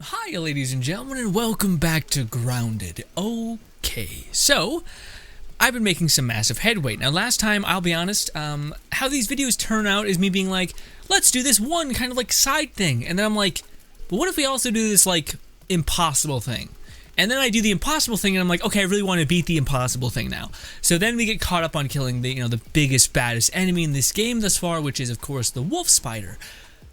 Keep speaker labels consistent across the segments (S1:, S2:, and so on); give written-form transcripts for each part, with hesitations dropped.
S1: Hi, ladies and gentlemen, and welcome back to Grounded. Okay, so I've been making some massive headway. Now, last time, I'll be honest, how these videos turn out is me being like, let's do this one kind of like side thing, and then I'm like, but what if we also do this like impossible thing? And then I do the impossible thing, and I'm like, okay, I really want to beat the impossible thing now. So then we get caught up on killing the, the biggest, baddest enemy in this game thus far, which is, of course, the wolf spider.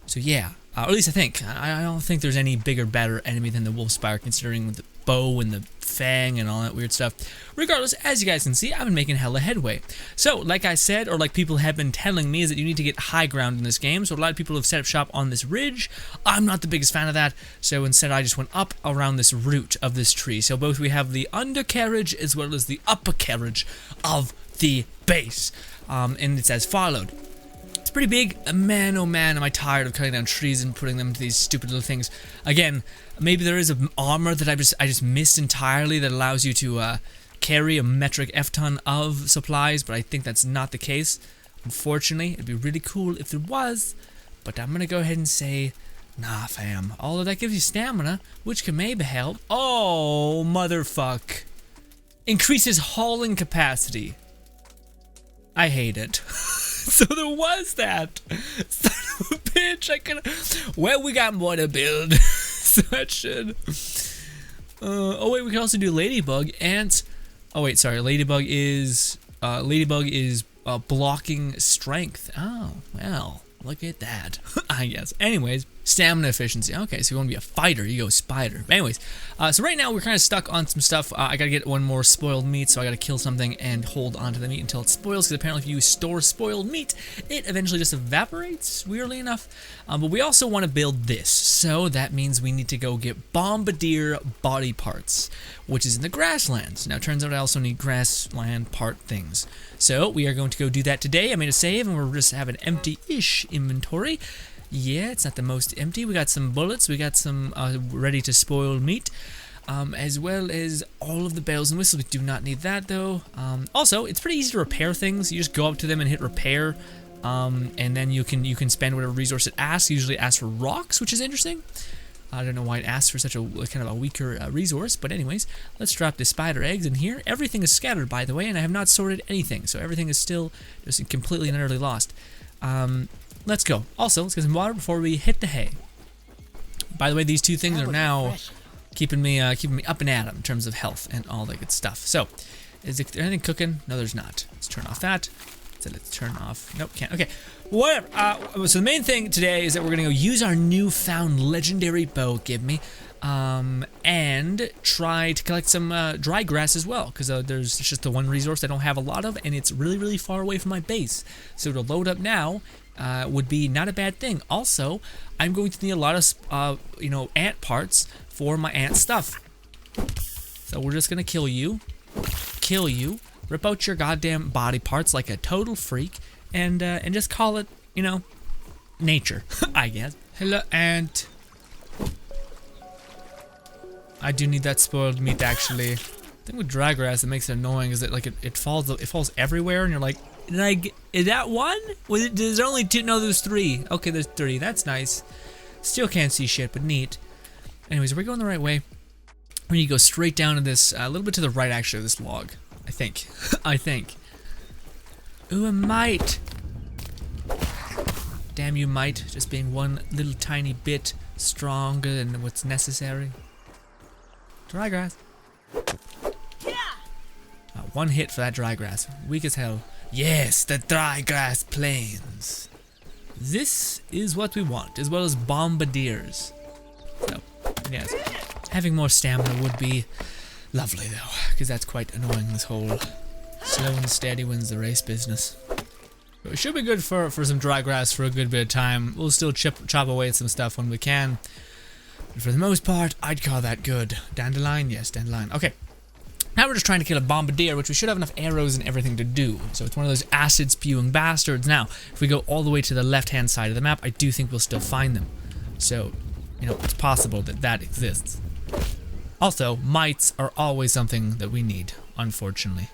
S1: So yeah. Or at least I think. I don't think there's any bigger, better enemy than the wolf spider, considering the bow and the fang and all that weird stuff. Regardless, as you guys can see, I've been making hella headway. So, like I said, or like people have been telling me, is that you need to get high ground in this game. So a lot of people have set up shop on this ridge. I'm not the biggest fan of that. So instead, I just went up around this root of this tree. So both we have the undercarriage as well as the upper carriage of the base. And it's as followed. It's pretty big. Man, oh man, am I tired of cutting down trees and putting them to these stupid little things. Again, maybe there is an armor that I just missed entirely that allows you to carry a metric F-ton of supplies, but I think that's not the case. Unfortunately, it'd be really cool if there was, but I'm gonna go ahead and say, nah, fam. Although that gives you stamina, which can maybe help. Oh, motherfuck. Increases hauling capacity. I hate it. So there was that. Son of a bitch, I could. Well, we got more to build. So that should. Oh wait, we can also do ladybug. Ants. Oh wait, sorry. Ladybug is blocking strength. Oh well, look at that. I guess. Anyways, stamina efficiency. Okay, so you want to be a fighter, you go spider. Anyways, so right now we're kind of stuck on some stuff. I gotta get one more spoiled meat, so I gotta kill something and hold on to the meat until it spoils, because apparently if you store spoiled meat, it eventually just evaporates, weirdly enough. But we also want to build this, so that means we need to go get bombardier body parts, which is in the grasslands. Now, it turns out I also need grassland part things. So we are going to go do that today. I made a save, and we're just have an empty-ish inventory. Yeah, it's not the most empty. We got some bullets. We got some ready to spoil meat, as well as all of the bells and whistles. We do not need that though. Also, it's pretty easy to repair things. You just go up to them and hit repair, and then you can spend whatever resource it asks. Usually, it asks for rocks, which is interesting. I don't know why it asks for such a kind of a weaker resource, but anyways, let's drop the spider eggs in here. Everything is scattered, by the way, and I have not sorted anything, so everything is still just completely and utterly lost. Let's go. Also, let's get some water before we hit the hay. By the way, these two things are now keeping me up and at 'em in terms of health and all that good stuff. So, is there anything cooking? No, there's not. Let's turn off that. So let's turn off. Nope, can't. Okay, whatever. So the main thing today is that we're gonna go use our newfound legendary bow. Give me. And try to collect some dry grass as well, because there's just the one resource I don't have a lot of, and it's really, really far away from my base. So to load up now would be not a bad thing. Also, I'm going to need a lot of, ant parts for my ant stuff. So we're just gonna kill you, rip out your goddamn body parts like a total freak, and just call it, nature, I guess. Hello, ant. I do need that spoiled meat, actually. The thing with dry grass that makes it annoying is that like it falls everywhere, and you're like, is that one? Is there only two? No, there's three. Okay, there's three. That's nice. Still can't see shit, but neat. Anyways, are we going the right way? We need to go straight down to this, a little bit to the right, actually, of this log. I think. I think. Ooh, a mite. Damn you, mite. Just being one little tiny bit stronger than what's necessary. Dry grass. One hit for that dry grass. Weak as hell. Yes, the dry grass plains. This is what we want, as well as bombardiers. So, yes. Having more stamina would be lovely, though, because that's quite annoying, this whole slow and steady wins the race business. But it should be good for some dry grass for a good bit of time. We'll still chop away at some stuff when we can. But for the most part, I'd call that good. Dandelion? Yes, dandelion. Okay. Now we're just trying to kill a bombardier, which we should have enough arrows and everything to do. So it's one of those acid-spewing bastards. Now, if we go all the way to the left-hand side of the map, I do think we'll still find them. So, it's possible that that exists. Also, mites are always something that we need, unfortunately.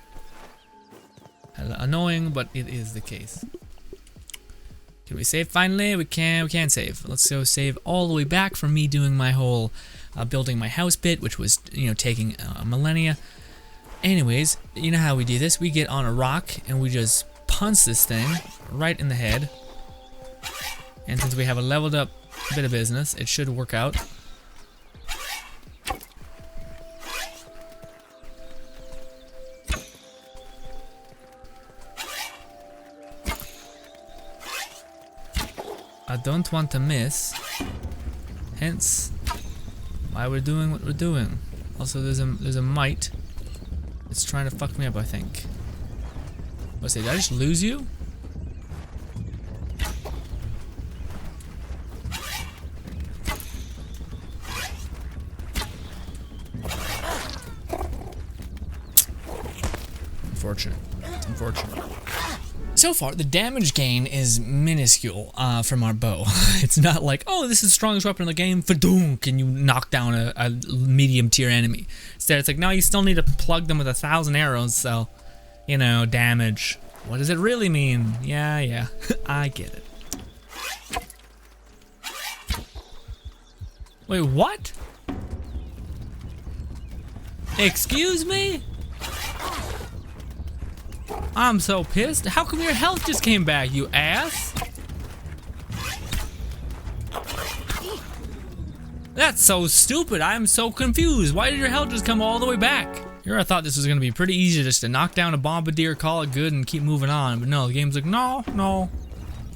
S1: Annoying, but it is the case. Can we save finally? We can save. Let's go save all the way back from me doing my whole building my house bit, which was, you know, taking millennia. Anyways, you know how we do this? We get on a rock and we just punch this thing right in the head. And since we have a leveled up bit of business, it should work out. I don't want to miss, hence why we're doing what we're doing. Also, there's a mite. It's trying to fuck me up, I think. What's it? Did I just lose you? Unfortunate. Unfortunate. So far, the damage gain is minuscule from our bow. It's not like, oh, this is the strongest weapon in the game, fadunk, and you knock down a medium tier enemy. Instead, it's like, no, you still need to plug them with 1,000 arrows, so, you know, damage. What does it really mean? Yeah, I get it. Wait, what? Excuse me? I'm so pissed. How come your health just came back, you ass? That's so stupid. I'm so confused. Why did your health just come all the way back? Here I thought this was gonna be pretty easy just to knock down a bombardier, call it good, and keep moving on. But no, the game's like, no.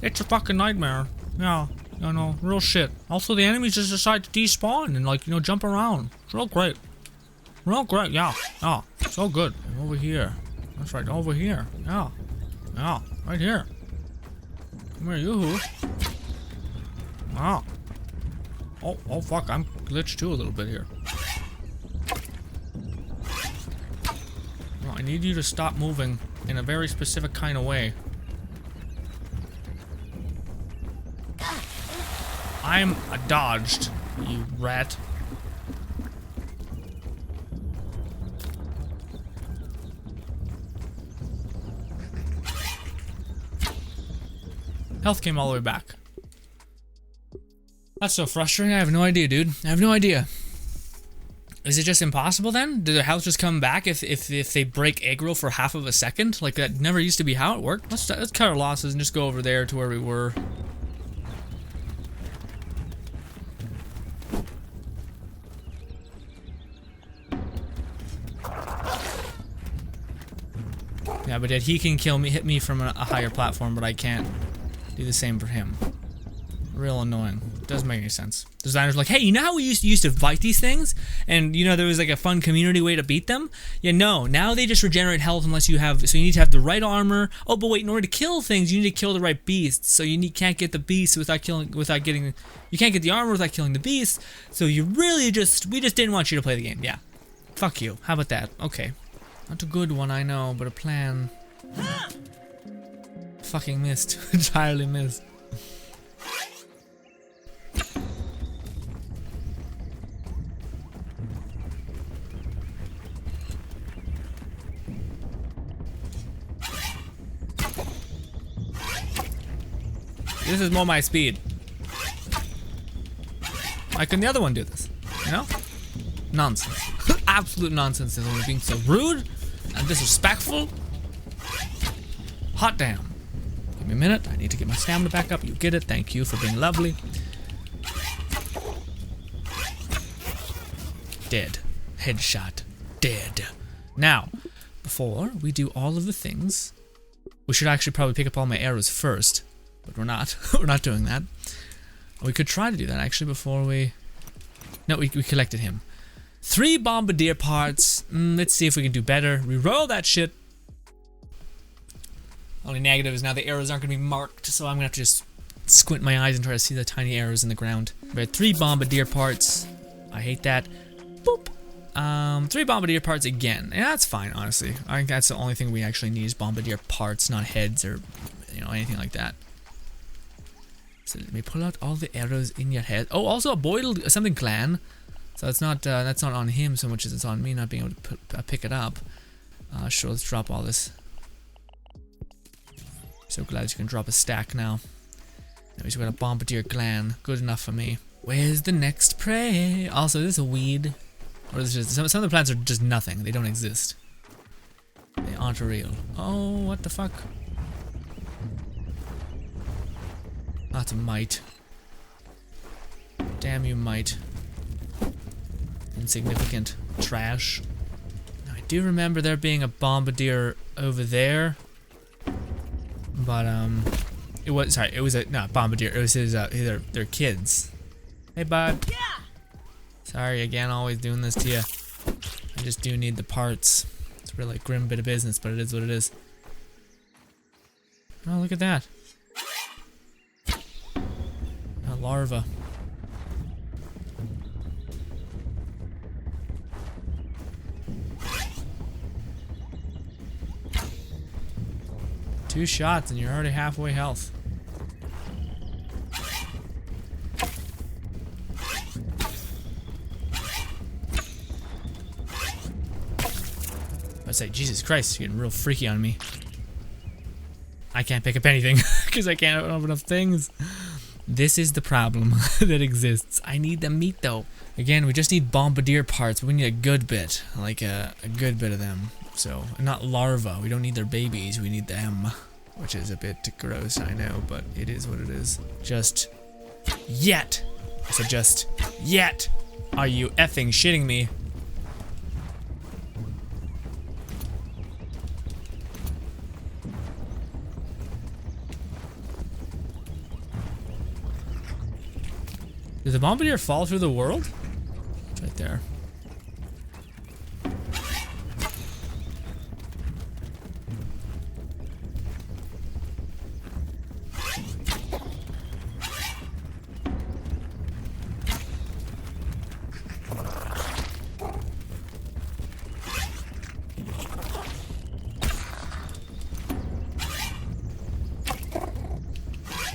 S1: It's a fucking nightmare. Yeah, no, real shit. Also, the enemies just decide to despawn and, like, you know, jump around. It's real great. Real great, yeah. Oh, so good. And over here. That's right, over here. Yeah, right here. Come here, yoo-hoo. Wow. Oh, fuck, I'm glitched too a little bit here. Well, I need you to stop moving in a very specific kind of way. I'm dodged, you rat. Health came all the way back. That's so frustrating. I have no idea, dude. I have no idea. Is it just impossible then? Did their health just come back if they break aggro for half of a second? Like, that never used to be how it worked. Let's cut our losses and just go over there to where we were. Yeah, but yet he can hit me from a higher platform, but I can't do the same for him. Real annoying. Doesn't make any sense. Designers are like, hey, you know how we used to fight these things? And, you know, there was like a fun community way to beat them? Yeah, no. Now they just regenerate health unless you have... So you need to have the right armor. Oh, but wait, in order to kill things, you need to kill the right beasts. So you can't get the beast without getting... You can't get the armor without killing the beast. So you really we just didn't want you to play the game. Yeah. Fuck you. How about that? Okay. Not a good one, I know, but a plan. Fucking missed. Entirely missed. This is more my speed. Why couldn't the other one do this? You know? Nonsense. Absolute nonsense. Is only being so rude and disrespectful. Hot damn. Give me a minute. I need to get my stamina back up. You get it. Thank you for being lovely. Dead. Headshot. Dead. Now, before we do all of the things, we should actually probably pick up all my arrows first. But we're not. We're not doing that. We could try to do that actually before we... No, we collected him. 3 bombardier parts. Let's see if we can do better. Reroll that shit. Only negative is now the arrows aren't going to be marked, so I'm going to have to just squint my eyes and try to see the tiny arrows in the ground. We had 3 bombardier parts. I hate that. Boop. 3 bombardier parts again. Yeah, that's fine, honestly. I think that's the only thing we actually need is bombardier parts, not heads or, you know, anything like that. So let me pull out all the arrows in your head. Oh, also a boiled something clan. So it's not that's not on him so much as it's on me not being able to pick it up. Sure, let's drop all this. So glad you can drop a stack now. Now he's got a bombardier clan. Good enough for me. Where's the next prey? Also, this is a weed. Or is just some of the plants are just nothing. They don't exist. They aren't real. Oh, what the fuck? That's a mite. Damn you, mite. Insignificant trash. Now, I do remember there being a bombardier over there. But, it was, sorry, it was a, not bombardier, it was his, their kids. Hey, bud. Yeah. Sorry again, always doing this to you. I just do need the parts. It's really a grim bit of business, but it is what it is. Oh, look at that. A larva. Two shots and you're already halfway health. I say, Jesus Christ, you're getting real freaky on me. I can't pick up anything because I can't open up enough things. This is the problem that exists. I need the meat though. Again, we just need bombardier parts, but we need a good bit, like a good bit of them. So, not larvae, we don't need their babies, we need them. Which is a bit gross, I know, but it is what it is. Just yet. I said just yet. Are you effing shitting me? Did the bombardier fall through the world? It's right there.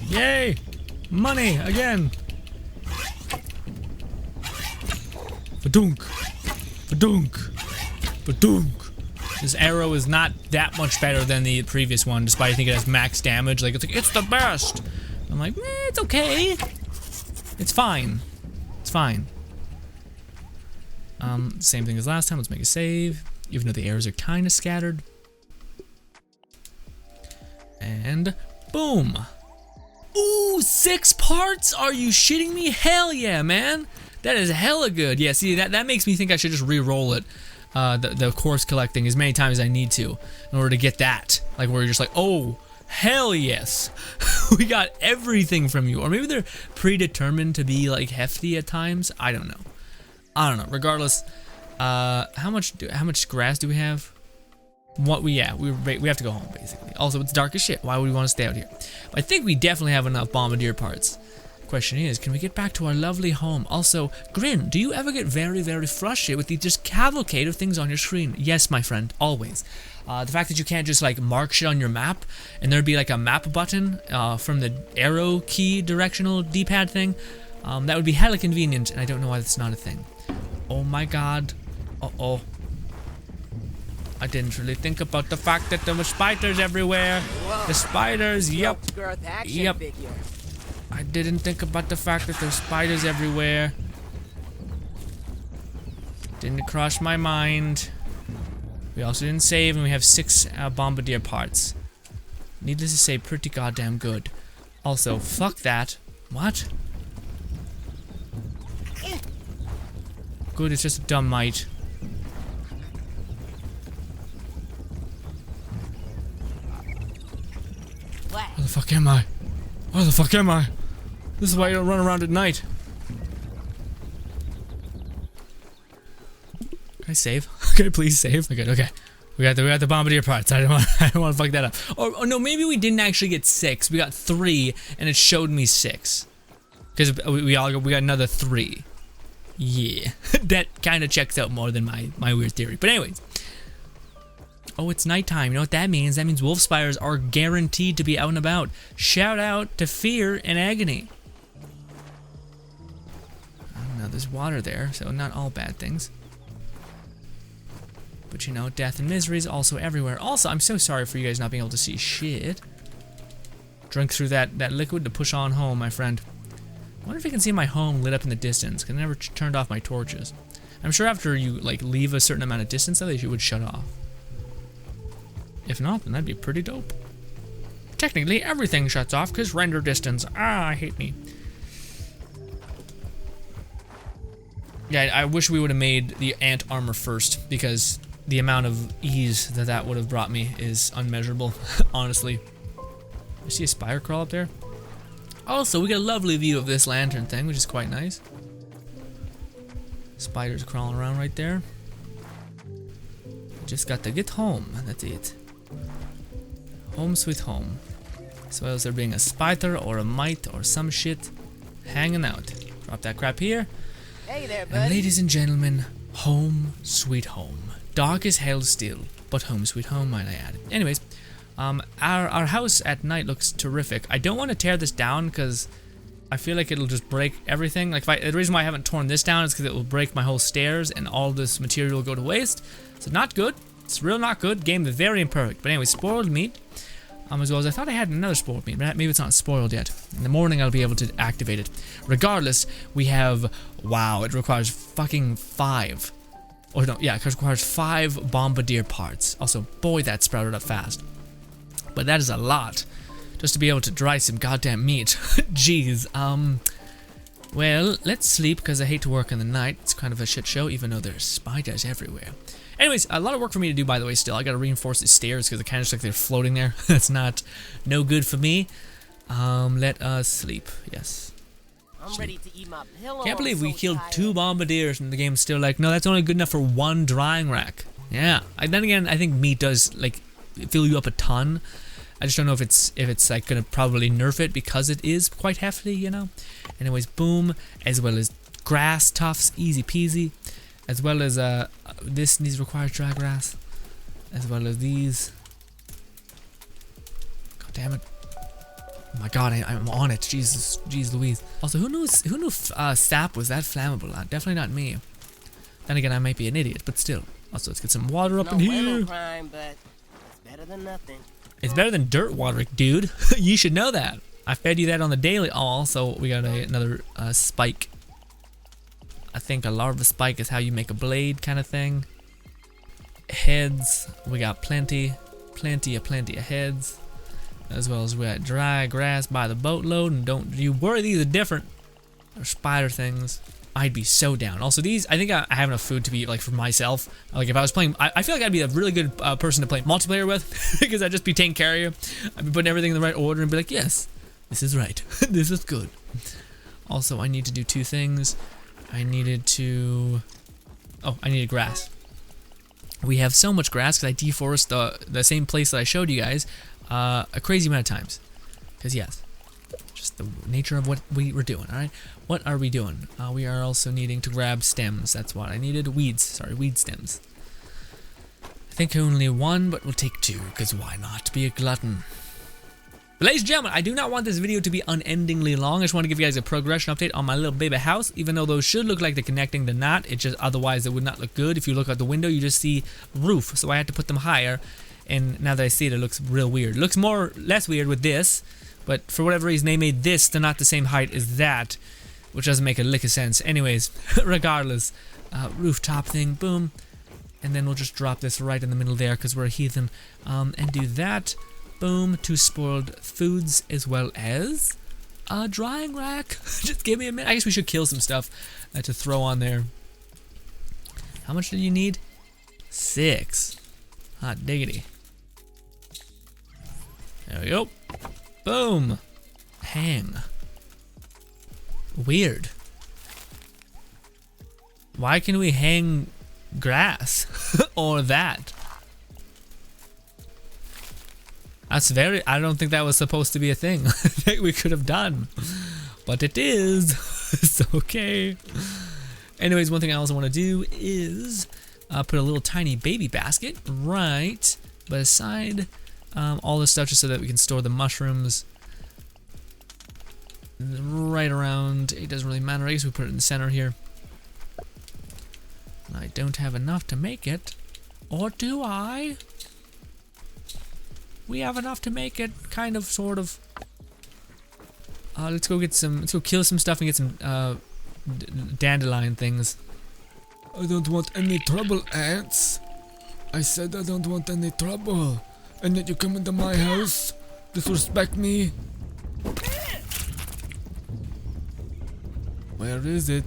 S1: Yay! Money again! Badunk! Badunk! Badunk! This arrow is not that much better than the previous one, despite I think it has max damage. Like, it's the best! I'm like, it's okay. It's fine. It's fine. Same thing as last time. Let's make a save. Even though the arrows are kind of scattered. And boom! Ooh, 6 parts? Are you shitting me? Hell yeah, man! That is hella good. Yeah, see, that makes me think I should just re-roll it. The course collecting as many times as I need to in order to get that. Like, where you're just like, oh, hell yes. We got everything from you. Or maybe they're predetermined to be, like, hefty at times. I don't know. I don't know. Regardless, how much grass do we have? We have to go home, basically. Also, it's dark as shit. Why would we want to stay out here? But I think we definitely have enough bombardier parts. Question is, can we get back to our lovely home? Also, Grin, do you ever get very, very frustrated with the just cavalcade of things on your screen? Yes, my friend, always. The fact that you can't just like mark shit on your map and there'd be like a map button from the arrow key directional D-pad thing, that would be hella convenient, and I don't know why that's not a thing. Oh my god. Uh-oh. I didn't really think about the fact that there were spiders everywhere. Whoa. The spiders, yep. Yep. Figure. I didn't think about the fact that there's spiders everywhere. Didn't cross my mind. We also didn't save, and we have 6 bombardier parts. Needless to say, pretty goddamn good. Also, fuck that. What? Good, it's just a dumb mite. Where the fuck am I? Where the fuck am I? This is why you don't run around at night. Can I save? Can I please save? Okay. We got the bombardier parts. I don't want to fuck that up. Oh no, maybe we didn't actually get 6. We got 3, and it showed me 6. Because we got another 3. Yeah, that kind of checks out more than my weird theory. But anyways. Oh, it's nighttime. You know what that means? That means wolf spiders are guaranteed to be out and about. Shout out to Fear and Agony. Now there's water there, so not all bad things. But you know, death and misery is also everywhere. Also, I'm so sorry for you guys not being able to see shit. Drink through that liquid to push on home, my friend. I wonder if you can see my home lit up in the distance, because I never turned off my torches. I'm sure after you like leave a certain amount of distance, though, they would shut off. If not, then that'd be pretty dope. Technically, everything shuts off because render distance. Ah, I hate me. Yeah, I wish we would have made the ant armor first, because the amount of ease that that would have brought me is unmeasurable, honestly. I see a spider crawl up there. Also, we get a lovely view of this lantern thing, which is quite nice. Spiders crawling around right there. Just got to get home, that's it. Home sweet home. As well as there being a spider or a mite or some shit hanging out. Drop that crap here. Hey there, buddy. And ladies and gentlemen, home sweet home. Dark as hell still, but home sweet home, might I add. Anyways, our house at night looks terrific. I don't want to tear this down because I feel like it'll just break everything. Like the reason why I haven't torn this down is because it will break my whole stairs and all this material will go to waste. So not good. It's real not good. Game is very imperfect. But anyway, spoiled meat. As well as I thought I had another spoiled meat, but maybe it's not spoiled yet. In the morning I'll be able to activate it. Regardless, we have, wow, it requires fucking 5. Or no, yeah, it requires 5 bombardier parts. Also, boy, that sprouted up fast. But that is a lot, just to be able to dry some goddamn meat. Jeez, well, let's sleep, because I hate to work in the night. It's kind of a shit show, even though there's spiders everywhere. Anyways, a lot of work for me to do, by the way, still. I gotta reinforce the stairs, because it kind of looks like they're floating there. That's no good for me. Let us sleep, yes. I'm ready to eat my pillow. Can't believe we killed 2 bombardiers, and the game's still like, no, that's only good enough for 1 drying rack. Yeah, then again, I think meat does, like, fill you up a ton. I just don't know if it's like gonna probably nerf it because it is quite hefty, you know. Anyways, boom, as well as grass tufts, easy peasy, as well as these requires dry grass, as well as these. God damn it! Oh my God, I'm on it. Jesus, jeez Louise. Also, who knew sap was that flammable? Definitely not me. Then again, I might be an idiot, but still. Also, let's get some water up in here. Crime, but it's better than nothing. It's better than dirt water, dude. You should know that. I fed you that on the daily. Also, we got another spike. I think a larva spike is how you make a blade kind of thing. Heads. We got plenty of heads. As well as we got dry grass by the boatload. And don't you worry, these are different. They're spider things. I'd be so down. Also, these, I think I have enough food to be, like, for myself. Like, if I was playing, I feel like I'd be a really good person to play multiplayer with, because I'd just be taking care of you. I'd be putting everything in the right order and be like, yes, this is right. This is good. Also, I need to do 2 things. I needed grass. We have so much grass because I deforest the same place that I showed you guys a crazy amount of times. Because, yes. Just the nature of what we were doing, alright? What are we doing? We are also needing to grab stems. That's what I needed. Weed stems. I think only 1, but we'll take 2, because why not? Be a glutton. But ladies and gentlemen, I do not want this video to be unendingly long. I just want to give you guys a progression update on my little baby house. Even though those should look like they're connecting, they're not. It just, otherwise, it would not look good. If you look out the window, you just see roof. So I had to put them higher. And now that I see it, it looks real weird. It looks less weird with this. But for whatever reason, they made this to not the same height as that, which doesn't make a lick of sense. Anyways, regardless, rooftop thing, boom. And then we'll just drop this right in the middle there because we're a heathen. And do that, boom, 2 spoiled foods as well as a drying rack. Just give me a minute. I guess we should kill some stuff to throw on there. How much do you need? 6. Hot diggity. There we go. Boom! Hang. Weird. Why can we hang grass? Or that? That's I don't think that was supposed to be a thing that we could have done. But it is. It's okay. Anyways, one thing I also want to do is put a little tiny baby basket right beside all this stuff, just so that we can store the mushrooms right around. It doesn't really matter. I guess we put it in the center here. I don't have enough to make it. Or do I? We have enough to make it, kind of, sort of. let's go kill some stuff and get some dandelion things.
S2: I don't want any trouble, ants. I said I don't want any trouble. And yet you come into my house, disrespect me. Where is it?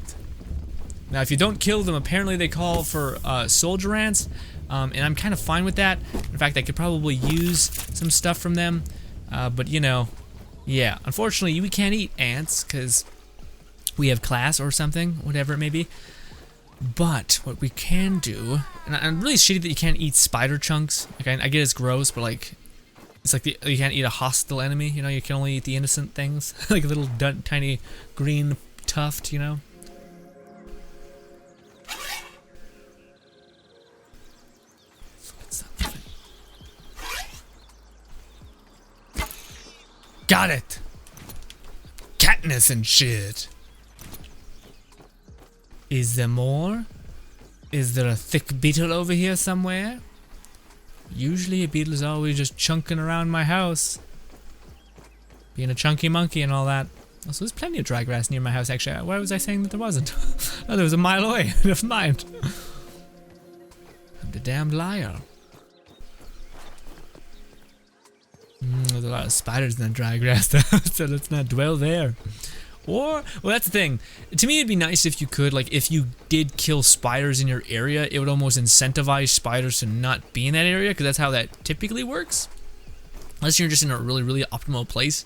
S1: Now, if you don't kill them, apparently they call for soldier ants, and I'm kind of fine with that. In fact, I could probably use some stuff from them, but you know, yeah. Unfortunately, we can't eat ants because we have class or something, whatever it may be. But what we can do, and I'm really shitty that you can't eat spider chunks. Like I get it's gross, but like it's like you can't eat a hostile enemy. You know, you can only eat the innocent things, like a little tiny green tuft. You know. Got it. Katniss and shit. Is there more? Is there a thick beetle over here somewhere? Usually a beetle is always just chunking around my house. Being a chunky monkey and all that. Also, there's plenty of dry grass near my house actually. Why was I saying that there wasn't? Oh, there was a mile away. Never mind. I'm the damned liar. There's a lot of spiders in the dry grass though, so let's not dwell there. Or, well, that's the thing. To me, it'd be nice if you could, like, if you did kill spiders in your area, it would almost incentivize spiders to not be in that area, because that's how that typically works. Unless you're just in a really, really optimal place.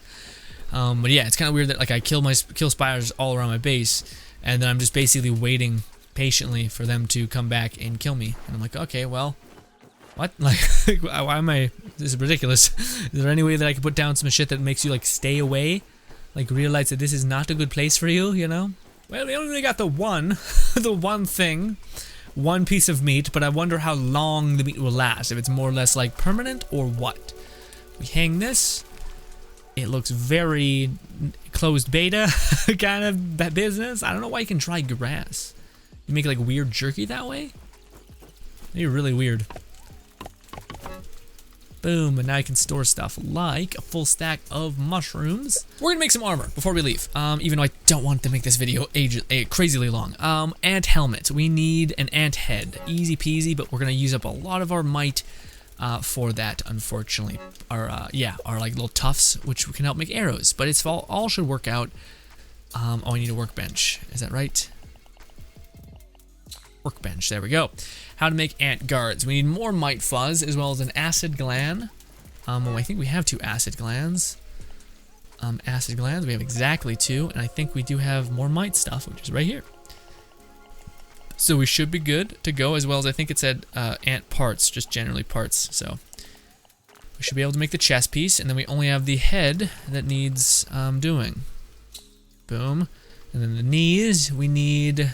S1: But yeah, it's kind of weird that, like, I kill spiders all around my base, and then I'm just basically waiting patiently for them to come back and kill me. And I'm like, okay, well, what? Like, why am I? This is ridiculous. Is there any way that I could put down some shit that makes you, like, stay away? Like, realize that this is not a good place for you, you know? Well, we only got the one thing, one piece of meat, but I wonder how long the meat will last, if it's more or less, like, permanent or what. We hang this. It looks very closed beta kind of business. I don't know why you can try grass. You make, like, weird jerky that way? You're really weird. Boom, and now I can store stuff like a full stack of mushrooms. We're gonna make some armor before we leave, even though I don't want to make this video crazily long. Ant helmet. We need an ant head. Easy peasy, but we're gonna use up a lot of our might for that, unfortunately. Our like little tufts, which can help make arrows, but it's all should work out. Oh, I need a workbench. Is that right? Workbench, there we go. How to make ant guards. We need more mite fuzz as well as an acid gland. Well, I think we have 2 acid glands. Acid glands, we have exactly 2, and I think we do have more mite stuff, which is right here. So we should be good to go, as well as I think it said ant parts, just generally parts. So we should be able to make the chest piece, and then we only have the head that needs doing. Boom. And then the knees, we need.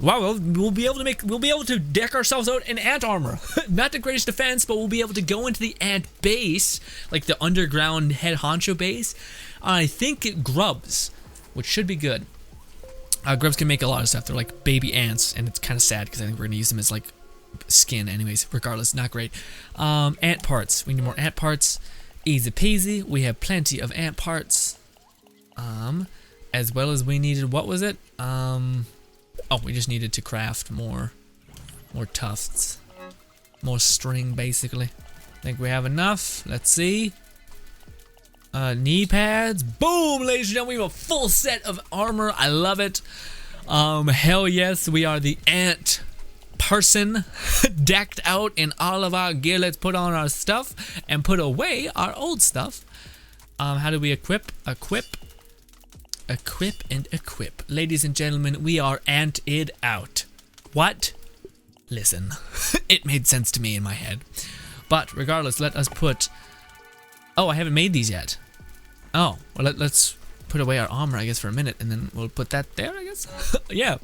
S1: Wow, well, we'll be able to deck ourselves out in ant armor. Not the greatest defense, but we'll be able to go into the ant base, like the underground head honcho base. I think it grubs, which should be good. Grubs can make a lot of stuff. They're like baby ants, and it's kind of sad because I think we're gonna use them as like skin, anyways. Regardless, not great. Ant parts. We need more ant parts. Easy peasy. We have plenty of ant parts. As well as we needed. What was it? Oh, we just needed to craft more tufts. More string, basically. Think we have enough. Let's see. Knee pads. Boom, ladies and gentlemen, we have a full set of armor. I love it. Hell yes, we are the ant person decked out in all of our gear. Let's put on our stuff and put away our old stuff. How do we equip? Equip and equip. Ladies and gentlemen, we are anted out. What? Listen, it made sense to me in my head. But regardless, let us put. Oh, I haven't made these yet. Oh, well, let's put away our armor, I guess, for a minute, and then we'll put that there, I guess. Yeah.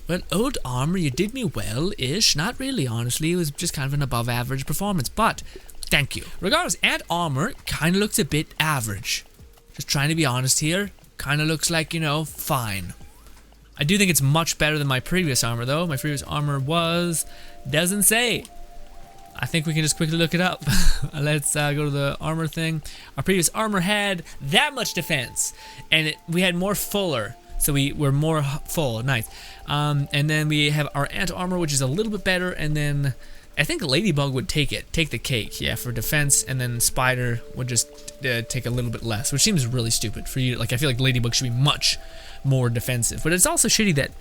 S1: Well, old armor, you did me well-ish. Not really, honestly. It was just kind of an above-average performance, but thank you. Regardless, ant armor kind of looks a bit average. Just trying to be honest here. Kind of looks like, you know, fine. I do think it's much better than my previous armor, though. My previous armor was. Doesn't say. I think we can just quickly look it up. Let's go to the armor thing. Our previous armor had that much defense, and we had more fuller, so we were more full. Nice. And then we have our ant armor, which is a little bit better, and then I think ladybug would take the cake, yeah, for defense, and then spider would just take a little bit less, which seems really stupid for you. Like, I feel like ladybug should be much more defensive, but it's also shitty that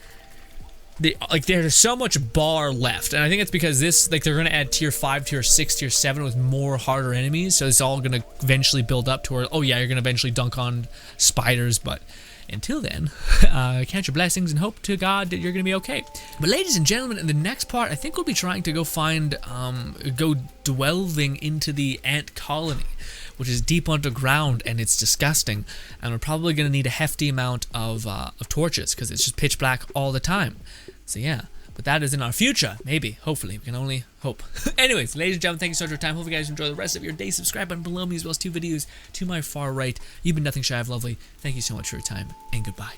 S1: there's so much bar left, and I think it's because this, like, they're gonna add tier 5, tier 6, tier 7 with more harder enemies, so it's all gonna eventually build up to where, oh yeah, you're gonna eventually dunk on spiders, but until then, count your blessings and hope to God that you're gonna be okay. But ladies and gentlemen, in the next part, I think we'll be trying to go delving into the ant colony, which is deep underground, and it's disgusting, and we're probably gonna need a hefty amount of torches, because it's just pitch black all the time. So yeah, but that is in our future, maybe, hopefully, we can only hope. Anyways, ladies and gentlemen, thank you so much for your time. Hope you guys enjoy the rest of your day. Subscribe button below me, as well as 2 videos to my far right. You've been nothing shy of lovely. Thank you so much for your time, and goodbye.